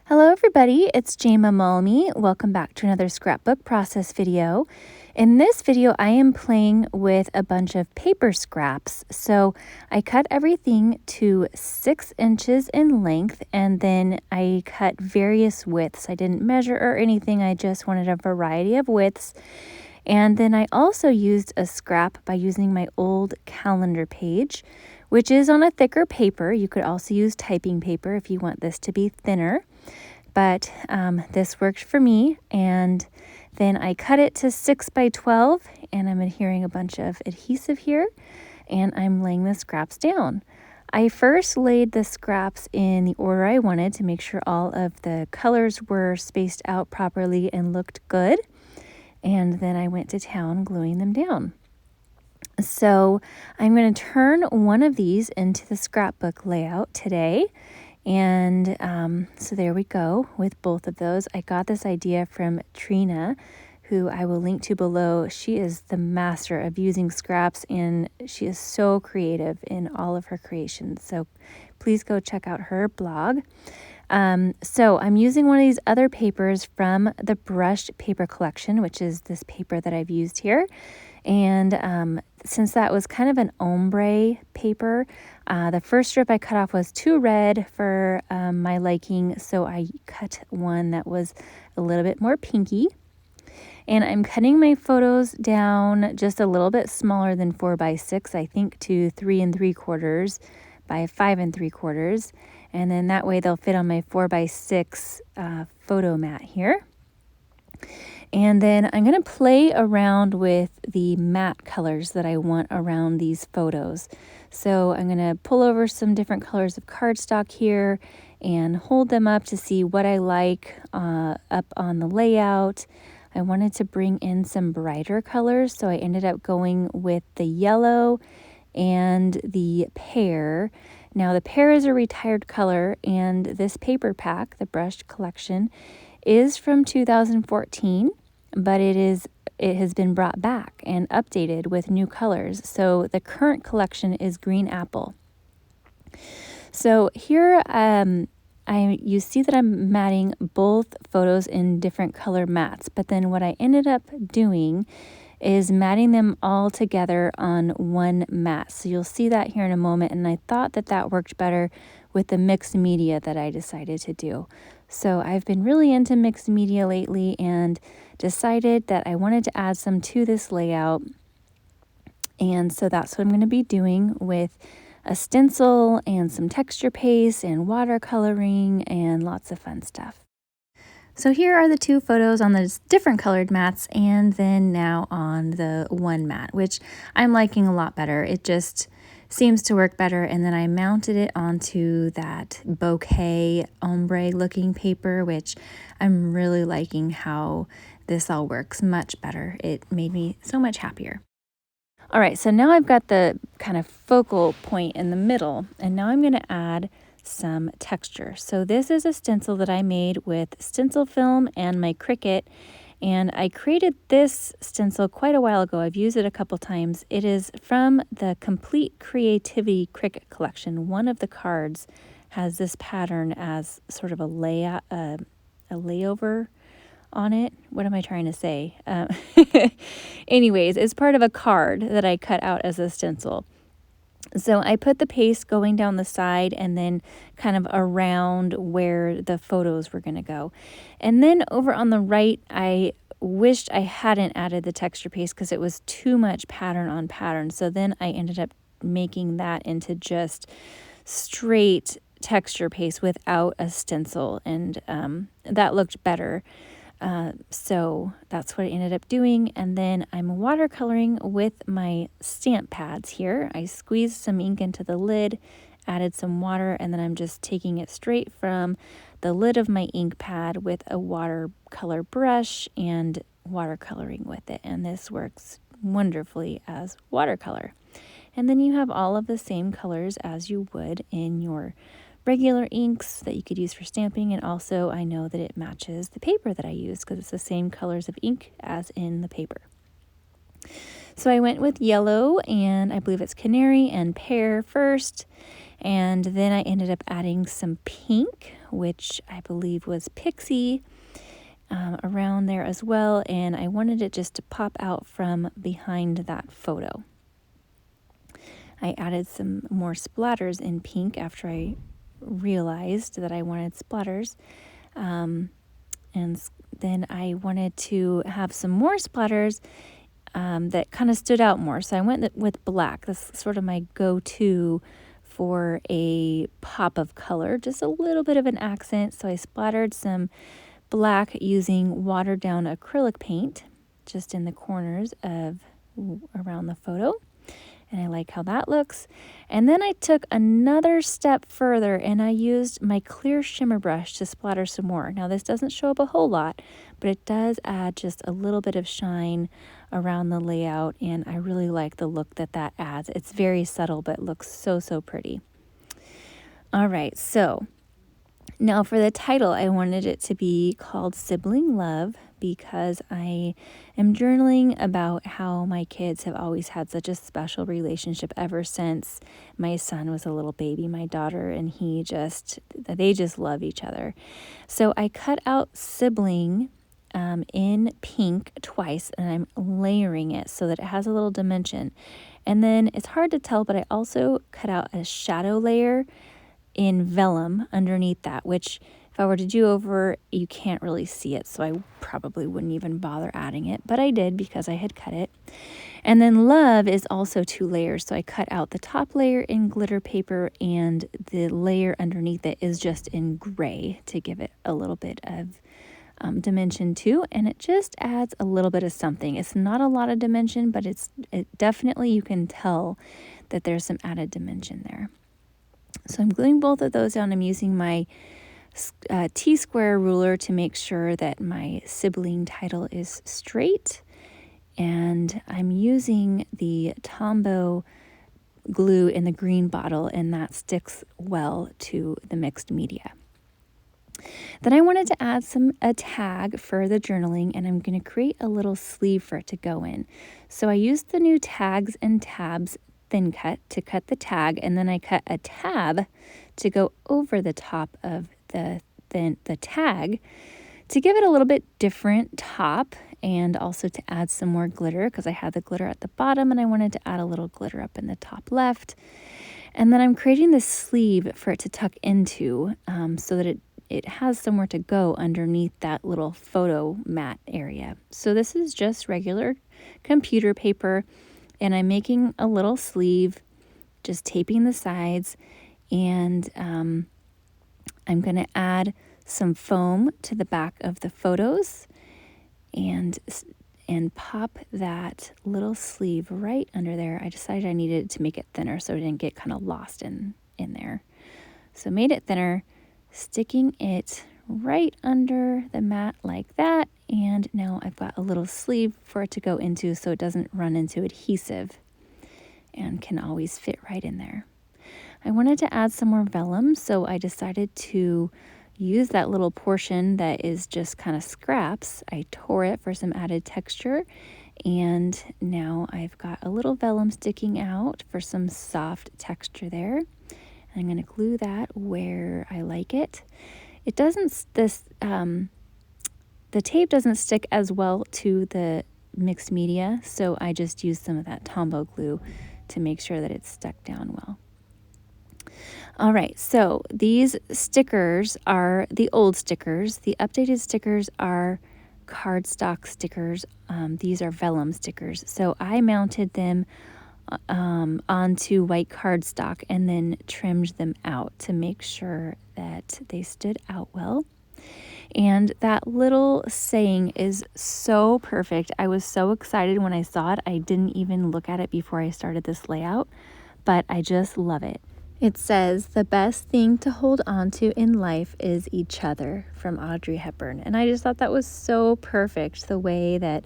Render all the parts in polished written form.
Hello everybody, it's Jama Malmi. Welcome back to another scrapbook process video. In this video, I am playing with a bunch of paper scraps. So I cut everything to 6 inches in length, and then I cut various widths. I didn't measure or anything, I just wanted a variety of widths. And then I also used a scrap by using my old calendar page, which is on a thicker paper. You could also use typing paper if you want this to be thinner. But this worked for me, and then I cut it to 6 by 12, and I'm adhering a bunch of adhesive here, and I'm laying the scraps down. I first laid the scraps in the order I wanted to make sure all of the colors were spaced out properly and looked good, and then I went to town gluing them down. So I'm going to turn one of these into the scrapbook layout today. And so there we go with both of those. I got this idea from Trina, who I will link to below. She is the master of using scraps, and she is so creative in all of her creations. So please go check out her blog. So I'm using one of these other papers from the Brushed paper collection, which is this paper that I've used here. And since that was kind of an ombre paper, the first strip I cut off was too red for my liking, so I cut one that was a little bit more pinky. And I'm cutting my photos down just a little bit smaller than 4 by 6, I think to 3 3/4 by 5 3/4. And then that way they'll fit on my 4 by 6 photo mat here. And then I'm going to play around with the matte colors that I want around these photos. So I'm going to pull over some different colors of cardstock here and hold them up to see what I like up on the layout. I wanted to bring in some brighter colors, so I ended up going with the yellow and the pear. Now the pear is a retired color, and this paper pack, the Brushed collection, is from 2014, but it has been brought back and updated with new colors. So the current collection is green apple. So here you see that I'm matting both photos in different color mats, but then what I ended up doing is matting them all together on one mat. So you'll see that here in a moment, and I thought that that worked better with the mixed media that I decided to do. So I've been really into mixed media lately and decided that I wanted to add some to this layout. And so that's what I'm going to be doing with a stencil and some texture paste and watercoloring and lots of fun stuff. So here are the two photos on the different colored mats, and then now on the one mat, which I'm liking a lot better. It just seems to work better. And then I mounted it onto that bouquet ombre looking paper, which I'm really liking how this all works much better. It made me so much happier. All right, so now I've got the kind of focal point in the middle, and now I'm going to add some texture. So this is a stencil that I made with stencil film and my Cricut, and I created this stencil quite a while ago. I've used it a couple times. It is from the Complete Creativity Cricut collection. One of the cards has this pattern as sort of a layout, a layover on it. What am I trying to say? Anyways, it's part of a card that I cut out as a stencil. So I put the paste going down the side and then kind of around where the photos were going to go. And then over on the right, I wished I hadn't added the texture paste because it was too much pattern on pattern. So then I ended up making that into just straight texture paste without a stencil, and that looked better. So that's what I ended up doing. And then I'm watercoloring with my stamp pads here. I squeezed some ink into the lid, added some water, and then I'm just taking it straight from the lid of my ink pad with a watercolor brush and watercoloring with it. And this works wonderfully as watercolor. And then you have all of the same colors as you would in your regular inks that you could use for stamping, and also I know that it matches the paper that I use because it's the same colors of ink as in the paper. So I went with yellow, and I believe it's canary and pear first, and then I ended up adding some pink which I believe was Pixie, around there as well, and I wanted it just to pop out from behind that photo. I added some more splatters in pink after I realized that I wanted splatters, and then I wanted to have some more splatters that kind of stood out more. So I went with black. That's sort of my go-to for a pop of color, just a little bit of an accent. So I splattered some black using watered down acrylic paint just in the corners of around the photo. And I like how that looks. And then I took another step further and I used my clear shimmer brush to splatter some more. Now this doesn't show up a whole lot, but it does add just a little bit of shine around the layout, and I really like the look that that adds. It's very subtle, but looks so, so pretty. All right, so now for the title, I wanted it to be called Sibling Love because I am journaling about how my kids have always had such a special relationship ever since my son was a little baby, my daughter, and they just love each other. So I cut out sibling in pink twice, and I'm layering it so that it has a little dimension. And then it's hard to tell, but I also cut out a shadow layer in vellum underneath that, which if I were to do over, you can't really see it, so I probably wouldn't even bother adding it, but I did because I had cut it. And then love is also 2 layers, so I cut out the top layer in glitter paper, and the layer underneath it is just in gray to give it a little bit of dimension too, and it just adds a little bit of something. It's not a lot of dimension, but it definitely, you can tell that there's some added dimension there. So I'm gluing both of those down. I'm using my T-square ruler to make sure that my sibling title is straight, and I'm using the Tombow glue in the green bottle, and that sticks well to the mixed media. Then I wanted to add a tag for the journaling, and I'm going to create a little sleeve for it to go in. So I used the new tags and tabs thin cut to cut the tag, and then I cut a tab to go over the top of the tag to give it a little bit different top, and also to add some more glitter because I had the glitter at the bottom and I wanted to add a little glitter up in the top left. And then I'm creating this sleeve for it to tuck into so that it has somewhere to go underneath that little photo mat area. So this is just regular computer paper, and I'm making a little sleeve, just taping the sides, and I'm going to add some foam to the back of the photos and pop that little sleeve right under there. I decided I needed to make it thinner so it didn't get kind of lost in there. So made it thinner, sticking it right under the mat like that, and now I've got a little sleeve for it to go into so it doesn't run into adhesive and can always fit right in there. I wanted to add some more vellum, so I decided to use that little portion that is just kind of scraps. I tore it for some added texture, and now I've got a little vellum sticking out for some soft texture there. I'm going to glue that where I like it. It doesn't, the tape doesn't stick as well to the mixed media, so I just used some of that Tombow glue to make sure that it's stuck down well. All right, so these stickers are the old stickers. The updated stickers are cardstock stickers. These are vellum stickers. So I mounted them onto white cardstock and then trimmed them out to make sure that they stood out well. And that little saying is so perfect. I was so excited when I saw it. I didn't even look at it before I started this layout, but I just love it. It says, "The best thing to hold on to in life is each other," from Audrey Hepburn. And I just thought that was so perfect, the way that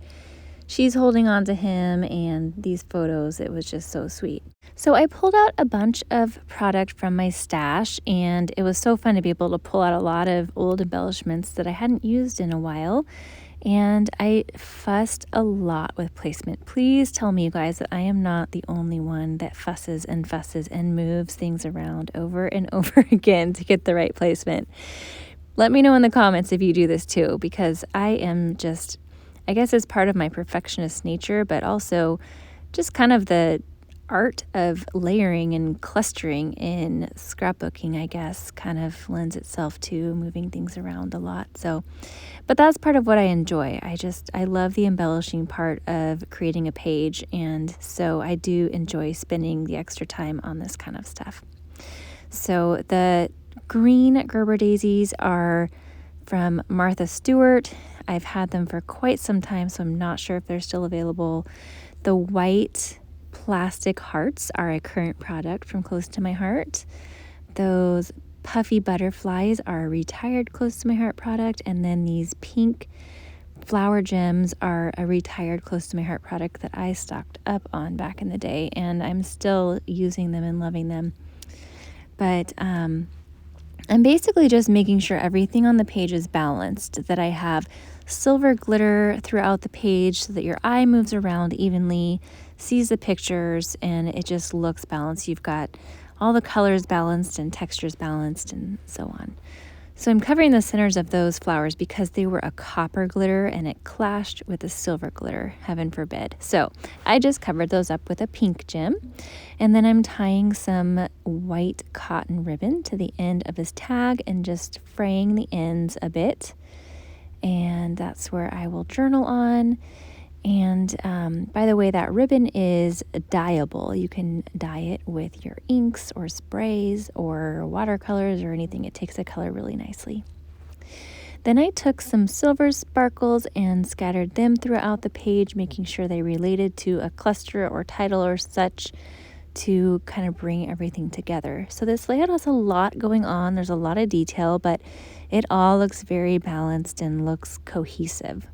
she's holding on to him and these photos. It was just so sweet. So I pulled out a bunch of product from my stash, and it was so fun to be able to pull out a lot of old embellishments that I hadn't used in a while. And I fussed a lot with placement. Please tell me, you guys, that I am not the only one that fusses and moves things around over and over again to get the right placement. Let me know in the comments if you do this too, because I am just, I guess it's part of my perfectionist nature, but also just kind of the art of layering and clustering in scrapbooking, I guess, kind of lends itself to moving things around a lot. So, but that's part of what I enjoy. I love the embellishing part of creating a page, and so I do enjoy spending the extra time on this kind of stuff. So the green Gerber daisies are from Martha Stewart. I've had them for quite some time, so I'm not sure if they're still available. The white plastic hearts are a current product from Close to My Heart. Those puffy butterflies are a retired Close to My Heart product, and then these pink flower gems are a retired Close to My Heart product that I stocked up on back in the day, and I'm still using them and loving them. But I'm basically just making sure everything on the page is balanced, that I have silver glitter throughout the page so that your eye moves around evenly, sees the pictures, and it just looks balanced. You've got all the colors balanced and textures balanced and so on. So I'm covering the centers of those flowers because they were a copper glitter and it clashed with a silver glitter, heaven forbid. So I just covered those up with a pink gem, and then I'm tying some white cotton ribbon to the end of this tag and just fraying the ends a bit. And that's where I will journal on. And by the way, that ribbon is dyeable. You can dye it with your inks or sprays or watercolors or anything. It takes the color really nicely. Then I took some silver sparkles and scattered them throughout the page, making sure they related to a cluster or title or such to kind of bring everything together. So this layout has a lot going on. There's a lot of detail, but it all looks very balanced and looks cohesive.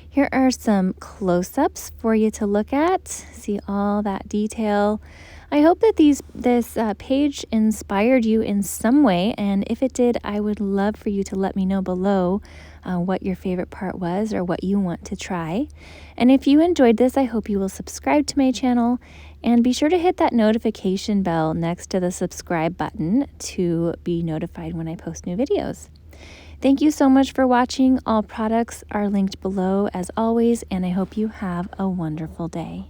Here are some close-ups for you to look at. See all that detail. I hope that this page inspired you in some way, and if it did, I would love for you to let me know below what your favorite part was or what you want to try. And if you enjoyed this, I hope you will subscribe to my channel and be sure to hit that notification bell next to the subscribe button to be notified when I post new videos. Thank you so much for watching. All products are linked below as always, and I hope you have a wonderful day.